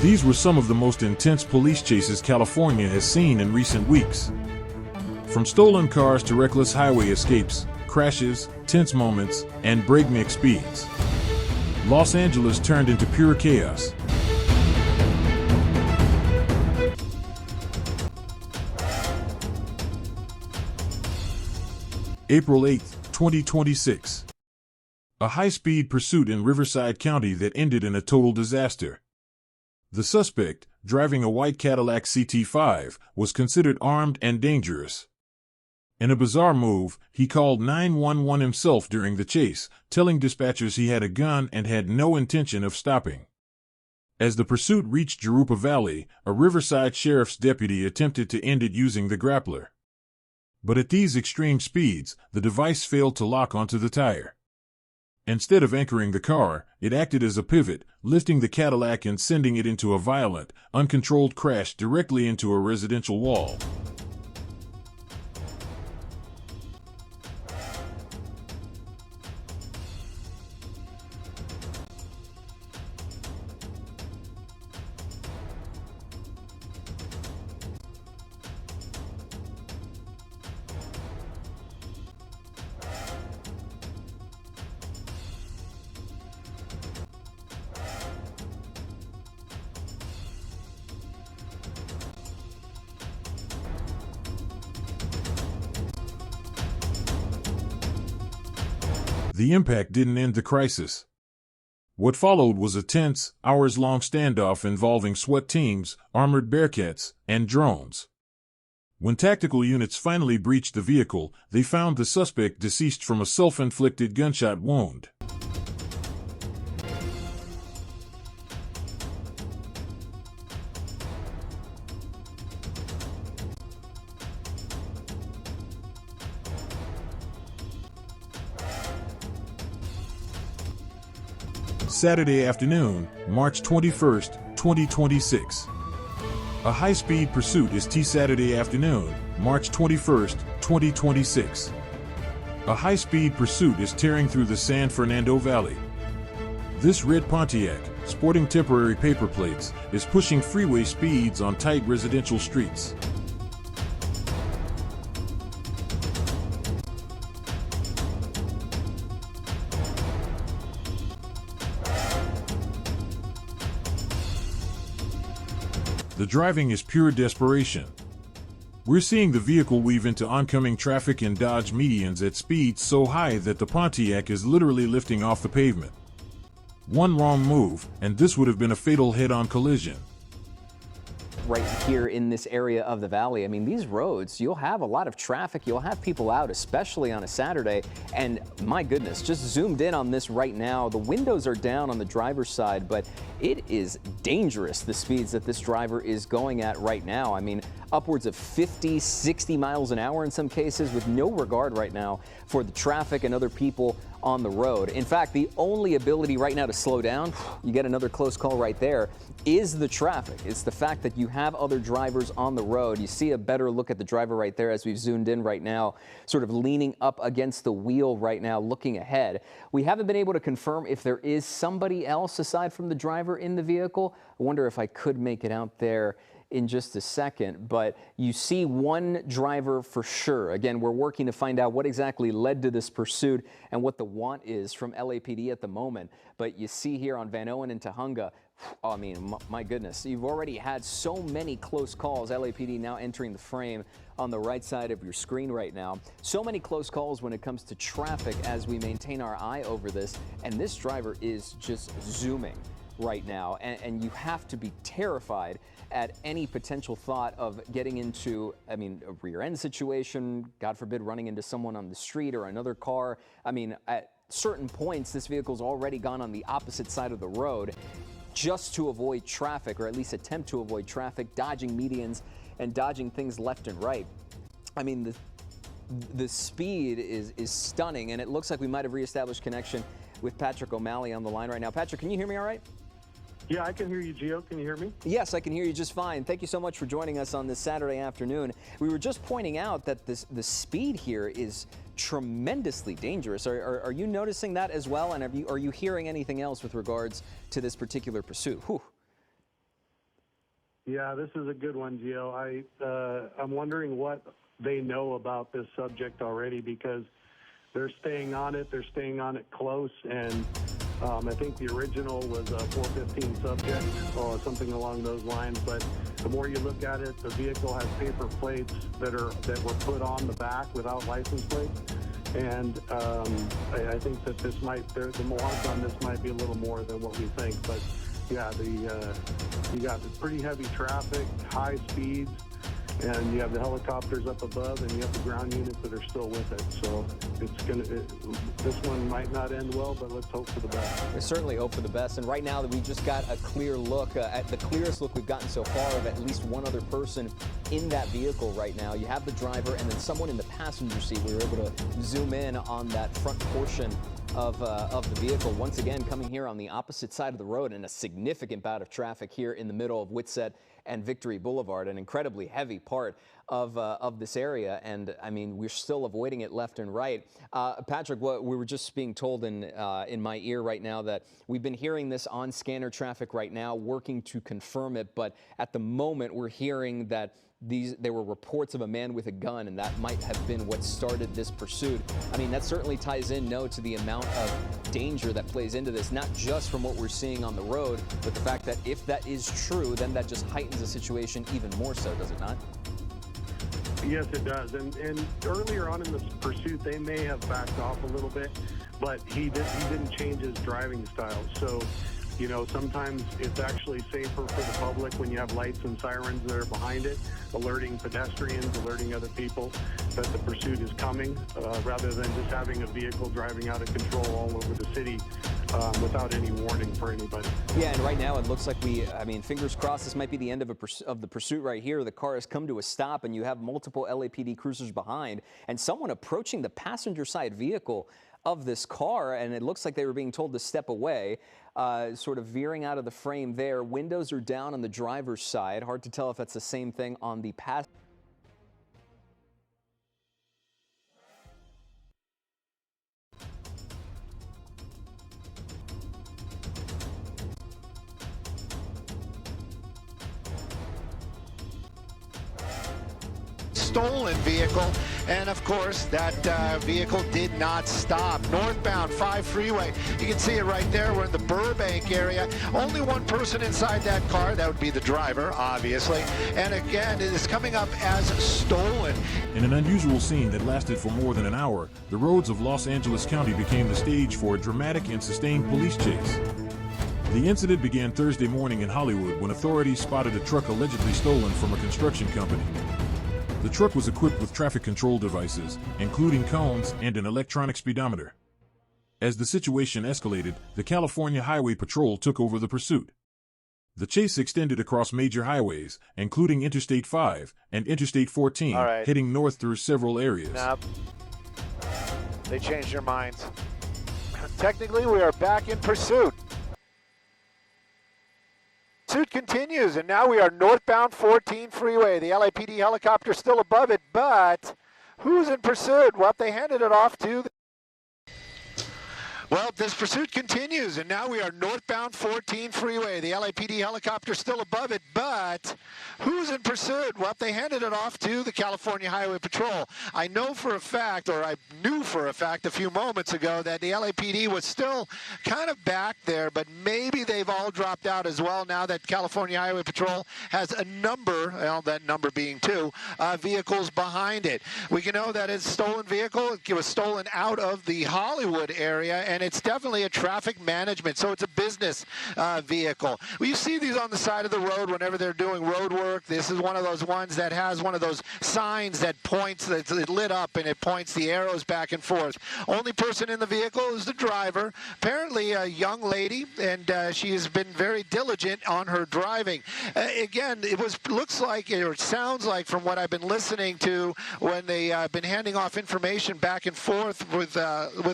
These were some of the most intense police chases California has seen in recent weeks. From stolen cars to reckless highway escapes, crashes, tense moments, and breakneck speeds, Los Angeles turned into pure chaos. April 8, 2026. A high-speed pursuit in Riverside County that ended in a total disaster. The suspect, driving a white Cadillac CT5, was considered armed and dangerous. In a bizarre move, he called 911 himself during the chase, telling dispatchers he had a gun and had no intention of stopping. As the pursuit reached Jurupa Valley, a Riverside sheriff's deputy attempted to end it using the grappler. But at these extreme speeds, the device failed to lock onto the tire. Instead of anchoring the car, it acted as a pivot, lifting the Cadillac and sending it into a violent, uncontrolled crash directly into a residential wall. The impact didn't end the crisis. What followed was a tense, hours-long standoff involving SWAT teams, armored Bearcats, and drones. When tactical units finally breached the vehicle, they found the suspect deceased from a self-inflicted gunshot wound. Saturday afternoon, March 21, 2026. A high-speed pursuit is Saturday afternoon, March 21, 2026. A high-speed pursuit is tearing through the San Fernando Valley. This red Pontiac, sporting temporary paper plates, is pushing freeway speeds on tight residential streets. The driving is pure desperation. We're seeing the vehicle weave into oncoming traffic and dodge medians at speeds so high that the Pontiac is literally lifting off the pavement. One wrong move, and this would have been a fatal head-on collision. Right here in this area of the valley, I mean, these roads, you'll have a lot of traffic, you'll have people out, especially on a Saturday, and my goodness, just zoomed in on this right now. The windows are down on the driver's side, but it is dangerous, the speeds that this driver is going at right now. I mean, upwards of 50, 60 miles an hour in some cases, with no regard right now for the traffic and other people on the road. In fact, the only ability right now to slow down, you get another close call right there, is the traffic. It's the fact that you have other drivers on the road. You see a better look at the driver right there as we've zoomed in right now, sort of leaning up against the wheel right now, looking ahead. We haven't been able to confirm if there is somebody else aside from the driver in the vehicle. I wonder if I could make it out there in just a second, but you see one driver for sure. Again, we're working to find out what exactly led to this pursuit and what the want is from LAPD at the moment. But you see here on Van Owen and Tahunga, I mean, my goodness, you've already had so many close calls. LAPD now entering the frame on the right side of your screen right now. So many close calls when it comes to traffic as we maintain our eye over this. And this driver is just zooming right now. And you have to be terrified at any potential thought of getting into, I mean, a rear end situation, God forbid, running into someone on the street or another car. I mean, at certain points, this vehicle's already gone on the opposite side of the road just to avoid traffic, or at least attempt to avoid traffic, dodging medians and dodging things left and right. I mean, the speed is stunning, and it looks like we might have reestablished connection with Patrick O'Malley on the line right now. Patrick, can you hear me all right? Yeah, I can hear you, Gio. Can you hear me? Yes, I can hear you just fine. Thank you so much for joining us on this Saturday afternoon. We were just pointing out that the speed here is tremendously dangerous. Are you noticing that as well? And are you hearing anything else with regards to this particular pursuit? Whew. Yeah, this is a good one, Gio. I'm wondering what they know about this subject already, because they're staying on it. They're staying on it close, and I think the original was a 415 subject or something along those lines. But the more you look at it, the vehicle has paper plates that were put on the back without license plates. And I think that the nuance on this might be a little more than what we think. But yeah, you got pretty heavy traffic, high speeds, and you have the helicopters up above, and you have the ground units that are still with it. So this one might not end well, but let's hope for the best. We certainly hope for the best. And right now that we just got a clear look, at the clearest look we've gotten so far of at least one other person in that vehicle right now. You have the driver and then someone in the passenger seat. We were able to zoom in on that front portion of the vehicle. Once again, coming here on the opposite side of the road, and a significant bout of traffic here in the middle of Whitsett and Victory Boulevard, an incredibly heavy part of this area. And I mean, we're still avoiding it left and right. Patrick, what we were just being told in my ear right now that we've been hearing this on scanner traffic right now, working to confirm it. But at the moment, we're hearing that there were reports of a man with a gun, and that might have been what started this pursuit. I mean, that certainly ties in, to the amount of danger that plays into this, not just from what we're seeing on the road, but the fact that if that is true, then that just heightens the situation even more so, does it not? Yes, it does. And earlier on in the pursuit, they may have backed off a little bit, but he didn't change his driving style. So, sometimes it's actually safer for the public when you have lights and sirens that are behind it, alerting pedestrians, alerting other people that the pursuit is coming, rather than just having a vehicle driving out of control all over the city without any warning for anybody. Yeah, and right now it looks like fingers crossed, this might be the end of the pursuit right here. The car has come to a stop, and you have multiple LAPD cruisers behind, and someone approaching the passenger side vehicle of this car, and it looks like they were being told to step away, sort of veering out of the frame there. Windows are down on the driver's side. Hard to tell if that's the same thing on the passenger. Stolen vehicle, and of course that vehicle did not stop. Northbound 5 freeway, you can see it right there. We're in the Burbank area. Only one person inside that car, that would be the driver, obviously, and again it is coming up as stolen. In an unusual scene that lasted for more than an hour, the roads of Los Angeles County became the stage for a dramatic and sustained police chase. The incident began Thursday morning in Hollywood when authorities spotted a truck allegedly stolen from a construction company. The truck was equipped with traffic control devices, including cones and an electronic speedometer. As the situation escalated, the California Highway Patrol took over the pursuit. The chase extended across major highways, including Interstate 5 and Interstate 14, heading north through several areas. Nope. They changed their minds. Technically, we are back in pursuit. Pursuit continues, and now we are northbound 14 freeway. The LAPD helicopter still above it, but who's in pursuit? Well, they handed it off to the... Well, this pursuit continues, and now we are northbound 14 freeway. The LAPD helicopter still above it, but who's in pursuit? Well, they handed it off to the California Highway Patrol. I know for a fact, or I knew for a fact a few moments ago, that the LAPD was still kind of back there, but maybe they've all dropped out as well now that California Highway Patrol has a number, well, that number being 2, vehicles behind it. We can know that it's a stolen vehicle. It was stolen out of the Hollywood area, and it's definitely a traffic management, so it's a business vehicle. Well, you see these on the side of the road whenever they're doing road work. This is one of those ones that has one of those signs that points, that's lit up, and it points the arrows back and forth. Only person in the vehicle is the driver, apparently a young lady, and she has been very diligent on her driving. Again, looks like, or it sounds like from what I've been listening to when they've been handing off information back and forth with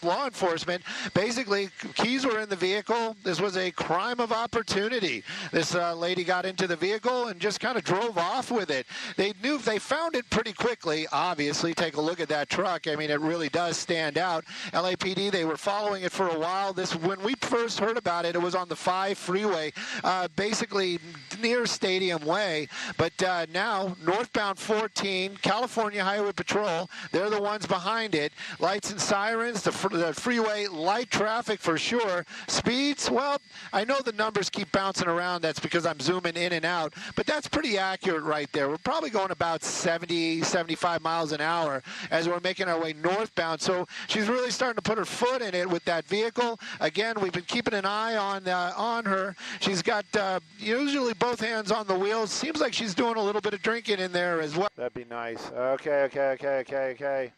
law enforcement, Basically, keys were in the vehicle. This was a crime of opportunity. This lady got into the vehicle and just kind of drove off with it. They found it pretty quickly, obviously. Take a look at that truck. I mean, it really does stand out. LAPD, they were following it for a while. When we first heard about it, it was on the 5 freeway, basically near Stadium Way. But now, northbound 14, California Highway Patrol, they're the ones behind it. Lights and sirens, the freeway, light traffic for sure. Speeds, well, I know the numbers keep bouncing around. That's because I'm zooming in and out. But that's pretty accurate right there. We're probably going about 70, 75 miles an hour as we're making our way northbound. So she's really starting to put her foot in it with that vehicle. Again, we've been keeping an eye on her. She's got usually both hands on the wheels. Seems like she's doing a little bit of drinking in there as well. That'd be nice. Okay.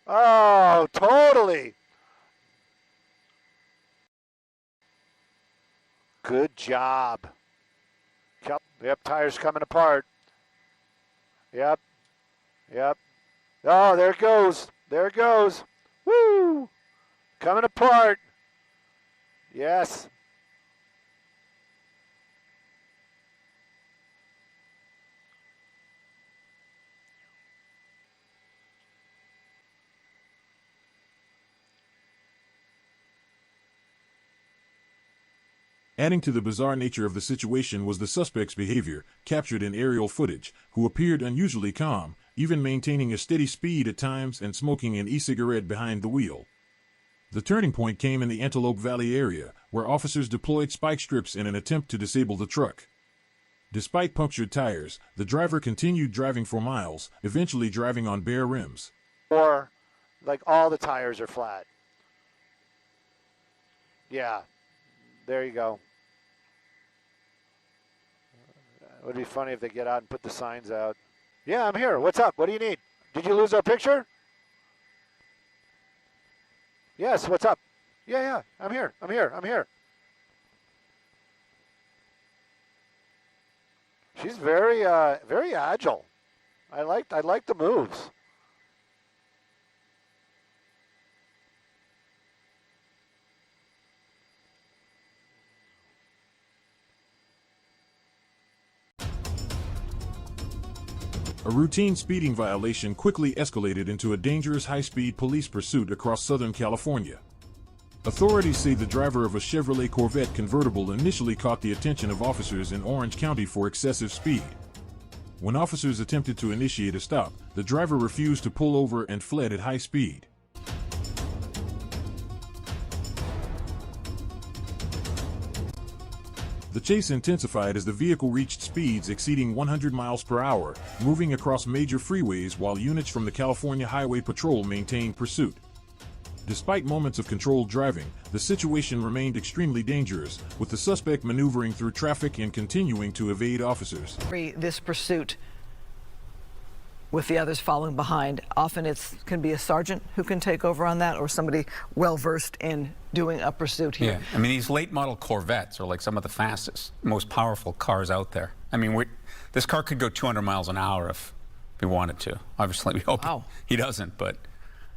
Oh, totally. Good job. Yep, tires coming apart. Yep. Oh, there it goes. Woo! Coming apart. Yes. Adding to the bizarre nature of the situation was the suspect's behavior, captured in aerial footage, who appeared unusually calm, even maintaining a steady speed at times and smoking an e-cigarette behind the wheel. The turning point came in the Antelope Valley area, where officers deployed spike strips in an attempt to disable the truck. Despite punctured tires, the driver continued driving for miles, eventually driving on bare rims. Or, like, all the tires are flat. Yeah, there you go. It would be funny if they get out and put the signs out. Yeah, I'm here. What's up? What do you need? Did you lose our picture? Yes, what's up? Yeah, I'm here. She's very agile. I like the moves. A routine speeding violation quickly escalated into a dangerous high-speed police pursuit across Southern California. Authorities say the driver of a Chevrolet Corvette convertible initially caught the attention of officers in Orange County for excessive speed. When officers attempted to initiate a stop, the driver refused to pull over and fled at high speed. The chase intensified as the vehicle reached speeds exceeding 100 miles per hour, moving across major freeways while units from the California Highway Patrol maintained pursuit. Despite moments of controlled driving, the situation remained extremely dangerous, with the suspect maneuvering through traffic and continuing to evade officers. This pursuit with the others following behind, often it can be a sergeant who can take over on that, or somebody well-versed in doing a pursuit here. Yeah, I mean, these late model Corvettes are like some of the fastest, most powerful cars out there. I mean, this car could go 200 miles an hour if we wanted to. Obviously, we hope he doesn't, but...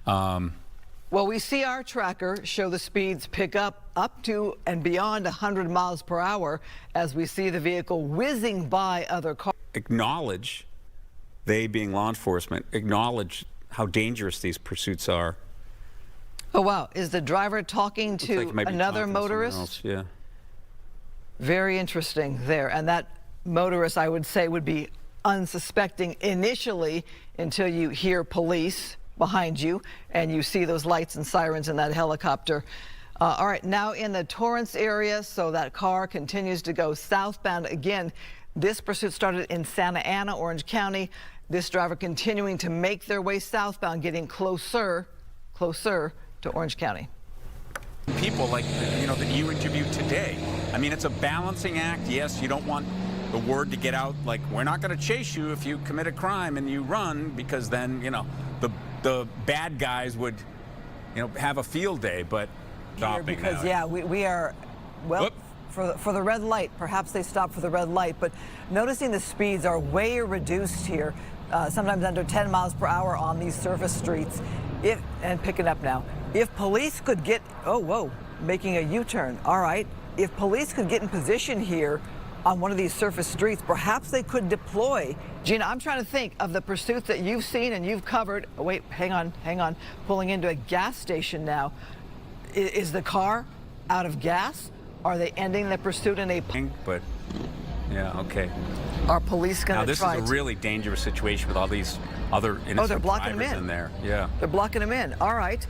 Well, we see our tracker show the speeds pick up to and beyond 100 miles per hour as we see the vehicle whizzing by other cars. Acknowledge, they being law enforcement, acknowledge how dangerous these pursuits are. Oh, wow. Is the driver talking to another motorist? Else, yeah. Very interesting there. And that motorist, I would say, would be unsuspecting initially until you hear police behind you and you see those lights and sirens in that helicopter. All right, now in the Torrance area, so that car continues to go southbound. Again, this pursuit started in Santa Ana, Orange County. This driver continuing to make their way southbound, getting closer to Orange County. People like, that you interviewed today. I mean, it's a balancing act. Yes, you don't want the word to get out like, we're not going to chase you if you commit a crime and you run, because then, the bad guys would, have a field day, but stopping because, now. yeah, we are, well, for the red light. Perhaps they stop for the red light, but noticing the speeds are way reduced here, sometimes under 10 miles per hour on these surface streets. And picking up now. If police could get, oh, whoa, making a U-turn. All right. If police could get in position here on one of these surface streets, perhaps they could deploy. Gina, I'm trying to think of the pursuits that you've seen and you've covered. Oh, wait, hang on. Pulling into a gas station now. Is the car out of gas? Are they ending the pursuit in a... But, yeah, okay. Are police going to try... Now, this is a really dangerous situation with all these other innocent they're blocking drivers them in there. Yeah. They're blocking them in. All right.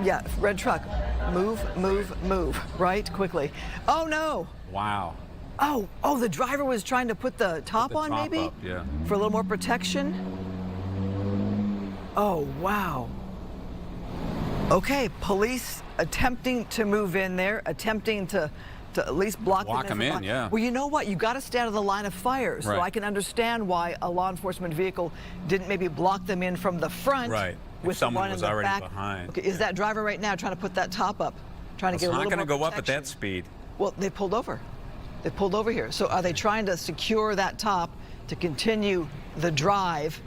Yeah, red truck. Move. Right, quickly. Oh, no. Wow. Oh, the driver was trying to put the top on, maybe? Up, yeah. For a little more protection? Oh, wow. Okay, police attempting to move in there, attempting to at least block them in. Yeah. Well, you know what? You got to stay out of the line of fire. So Right. I can understand why a law enforcement vehicle didn't maybe block them in from the front. Right. With If someone the one was in the already back. behind. Okay, is that driver right now trying to put that top up? Trying to It's get a not little going to more go up at protection? that speed. Well, they pulled over. They pulled over here. So are they trying to secure that top to continue the drive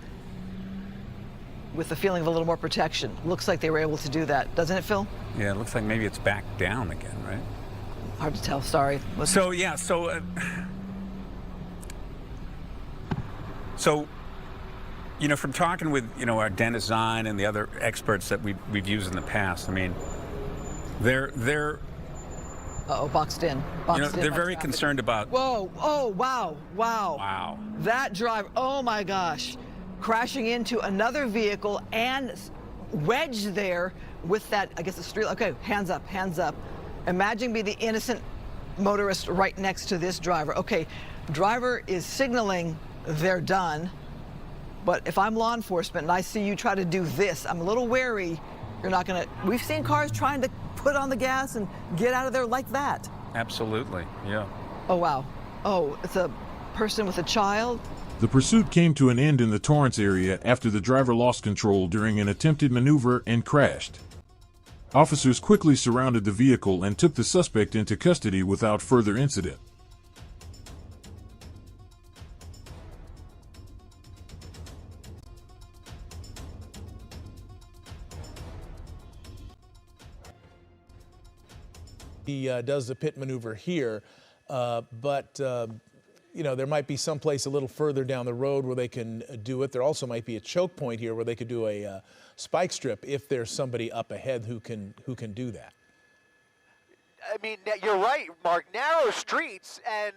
with the feeling of a little more protection? Looks like they were able to do that, doesn't it, Phil? Yeah, it looks like maybe it's back down again, right? Hard to tell, sorry. So, yeah, you know, from talking with, you know, our Dennis Zine and the other experts that we've used in the past, I mean, they're boxed in. they're very concerned about... Whoa, oh, wow. Wow. That driver, oh my gosh, crashing into another vehicle and wedged there with that, I guess, a street. Okay, hands up. Imagine being the innocent motorist right next to this driver. Okay, driver is signaling they're done, but if I'm law enforcement and I see you try to do this, I'm a little wary. You're not gonna, we've seen cars trying to put on the gas and get out of there like that. Absolutely, yeah. Oh, wow. Oh, it's a person with a child. The pursuit came to an end in the Torrance area after the driver lost control during an attempted maneuver and crashed. Officers quickly surrounded the vehicle and took the suspect into custody without further incident. He does the pit maneuver here, but you know, there might be someplace a little further down the road where they can do it. There also might be a choke point here where they could do a spike strip if there's somebody up ahead who can do that. I mean, you're right, Mark. Narrow streets and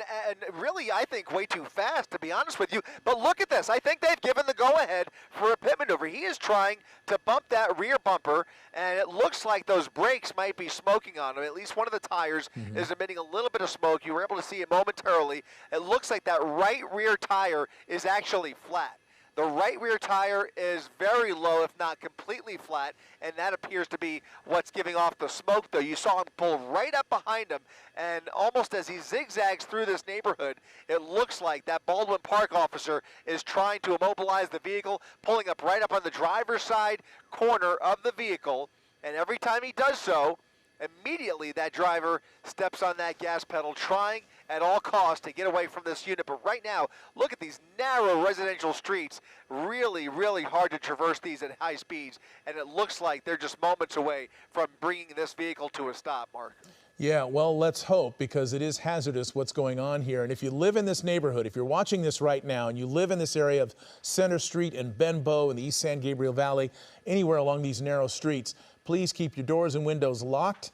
really, I think, way too fast, to be honest with you. But look at this. I think they've given the go-ahead for a pit maneuver. He is trying to bump that rear bumper, and it looks like those brakes might be smoking on him. At least one of the tires is emitting a little bit of smoke. You were able to see it momentarily. It looks like that right rear tire is actually flat. The right rear tire is very low, if not completely flat, and that appears to be what's giving off the smoke, though. You saw him pull right up behind him, and almost as he zigzags through this neighborhood, it looks like that Baldwin Park officer is trying to immobilize the vehicle, pulling up right up on the driver's side corner of the vehicle, and every time he does so, immediately that driver steps on that gas pedal, trying at all costs to get away from this unit. But right now, look at these narrow residential streets. Really, really hard to traverse these at high speeds. And it looks like they're just moments away from bringing this vehicle to a stop, Mark. Yeah, well, let's hope, because it is hazardous what's going on here. And if you live in this neighborhood, if you're watching this right now and you live in this area of Center Street and Benbow in the East San Gabriel Valley, anywhere along these narrow streets, please keep your doors and windows locked,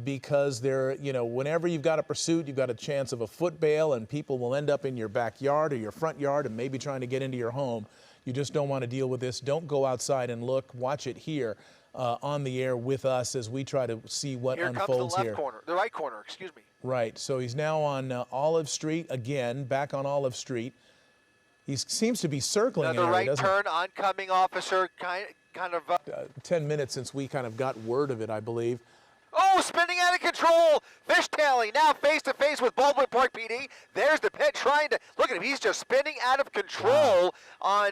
because there, you know, whenever you've got a pursuit, you've got a chance of a foot bail, and people will end up in your backyard or your front yard and maybe trying to get into your home. You just don't want to deal with this. Don't go outside and look. Watch it here on the air with us as we try to see what unfolds here. Here comes the left corner, the right corner, excuse me. Right. So he's now on Olive Street again, back on Olive Street. He seems to be circling an Another area, right turn, oncoming officer, kind of 10 minutes since we kind of got word of it, I believe. Oh, spinning out of control, fishtailing, now face-to-face with Baldwin Park PD. There's the pit trying to, look at him, he's just spinning out of control on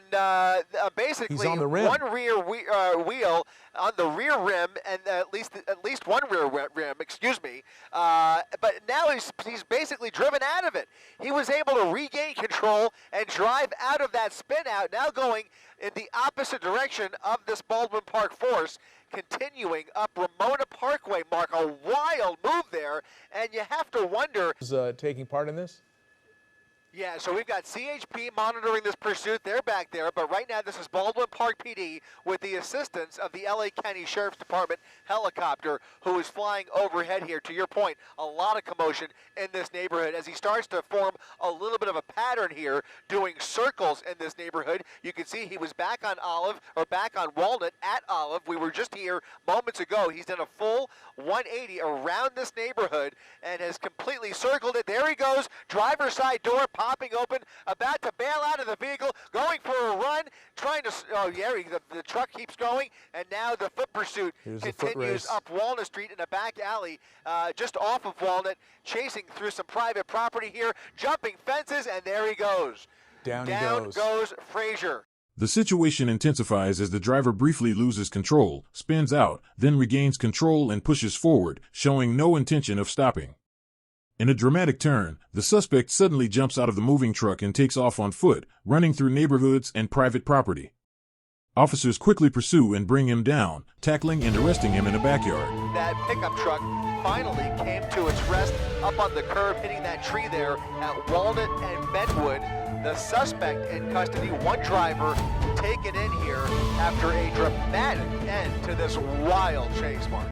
basically He's on the rim. One rear wheel on the rear rim, and at least one rear rim, excuse me. But now he's basically driven out of it. He was able to regain control and drive out of that spin out, now going in the opposite direction of this Baldwin Park force, continuing up Ramona Parkway, Mark. A wild move there, and you have to wonder. Is taking part in this? Yeah, so we've got CHP monitoring this pursuit. They're back there, but right now this is Baldwin Park PD with the assistance of the LA County Sheriff's Department helicopter who is flying overhead here. To your point, a lot of commotion in this neighborhood as he starts to form a little bit of a pattern here, doing circles in this neighborhood. You can see he was back on back on Walnut at Olive. We were just here moments ago. He's done a full 180 around this neighborhood and has completely circled it. There he goes, driver's side door popping open, about to bail out of the vehicle, going for a run, trying to, the truck keeps going, and now the foot pursuit continues up Walnut Street in a back alley, just off of Walnut, chasing through some private property here, jumping fences, and there he goes. Down goes Frazier. The situation intensifies as the driver briefly loses control, spins out, then regains control and pushes forward, showing no intention of stopping. In a dramatic turn, the suspect suddenly jumps out of the moving truck and takes off on foot, running through neighborhoods and private property. Officers quickly pursue and bring him down, tackling and arresting him in a backyard. That pickup truck finally came to its rest up on the curb, hitting that tree there at Walnut and Benwood. The suspect in custody, one driver taken in here after a dramatic end to this wild chase, Mark.